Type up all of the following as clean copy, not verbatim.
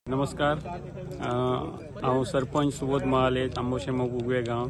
नमस्कार. हांव सरपंच सुबोध महाले तांबोशे मोगुगवे गांव.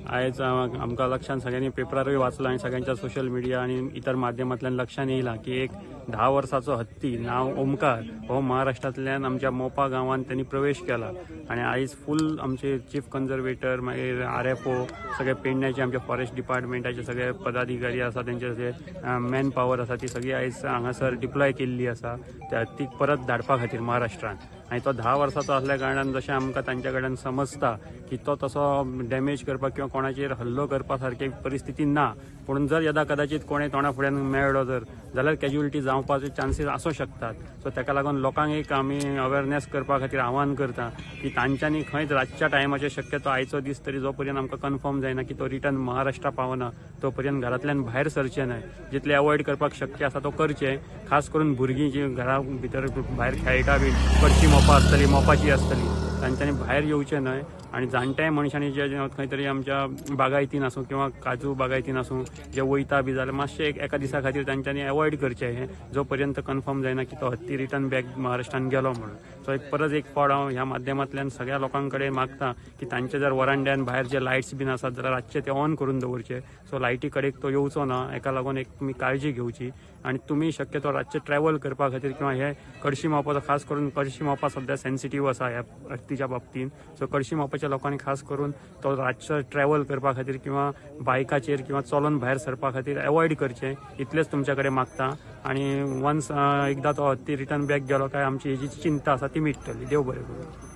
आयज आमकां लक्षात सगळ्यांनी पेपरारूय वाचला आणि सगळ्यांच्या सोशल मिडिया आणि इतर माध्यमांतल्यान लक्षात येयला की एक 10 वर्साचो हत्ती नाव ओमकार हो महाराष्ट्रांतल्यान आमच्या मोपा गांवांत त्यांनी प्रवेश केला आणि आयज फुल आमचे चीफ कन्झर्वेटर मागीर RFO सगळे पेडण्याचे आमचे फॉरेस्ट डिपार्टमेंटाचे सगळे पदाधिकारी आसा त्यांचे सगळे मॅन पॉवर आसा ती सगळी आयज हांगासर डिप्लॉय केल्ली आसा त्या हत्तीक परत धाडपा खातीर महाराष्ट्रांत. आणि तो 10 वर्साचो असल्या कारणान जशें आमकां तांच्या कडल्यान समजता की तो तसो डॅमेज करपाक किंवा कोणाचेर हल्लो करपा सारकी परिस्थिती ना. पूण जर यदा कदाचित कोणें तोंडा फुड्यान मेळ्ळो जाल्यार कॅज्युअलिटी जावपाचे चान्सीस आसूं शकतात. सो ताका लागून लोकांक एक आमी अवेरनेस करपा खातीर आव्हान करता की तांच्यांनी खंयच रातच्या टायमाचेर शक्यतो आयचो दीस तरी जो पर्यंत आमकां कन्फर्म जायना की तो रिटर्न महाराष्ट्रा पावना तो पर्यंत घरांतल्यान भायर सरचें न्हय. जितले अवॉयड करपाक शक्य आसा तो करचें. खास करून भुरगीं जी घरा भितर भायर खेळटा बी कडची मोपा आसतली मोपाची आसतली तांच्यांनी भायर येवचें न्हय. आणि जाणटे मनशांनी जे खंय तरी आमच्या बागायतीन आसूं किंवा काजू बागायतीन आसूं जे वयता बी जाल्यार मातशें एका दिसा खातीर तांच्यांनी अवॉयड करचें हें जो पर्यंत कन्फर्म जायना की तो हत्ती रिटर्न बॅक महाराष्ट्रान गेलो म्हणून. सो परत एक फावट हांव ह्या माध्यमांतल्यान सगळ्या लोकां कडेन मागता की तांचे जर वरांड्यान भायर जे लायट्स बीन आसात जाल्यार रातचे ते ऑन करून दवरचे. सो लायटी कडेक तो येवचो ना. हेका लागून एक तुमी काळजी घेवची आणि तुमी शक्यतो रातचे ट्रॅव्हल करपा खातीर किंवा हे कडशी मावपाचो खास करून कडशी मावपा सध्या सेन्सिटीव आसा ह्या हत्तीच्या बाबतीन. सो कडशी मावपाच्या लोकांनी खास करून तो रातचो ट्रॅव्हल करपा खातीर किंवा बायकाचेर किंवा चलोन भायर सरपा खातीर अवॉयड करचें इतलेंच तुमच्या कडेन मागता. आणि वन्स एकदा तो हत्ती रिटर्न बॅक गेलो काय आमची ही जी चिंता आसा ती मिटतली. देव बरें करूं.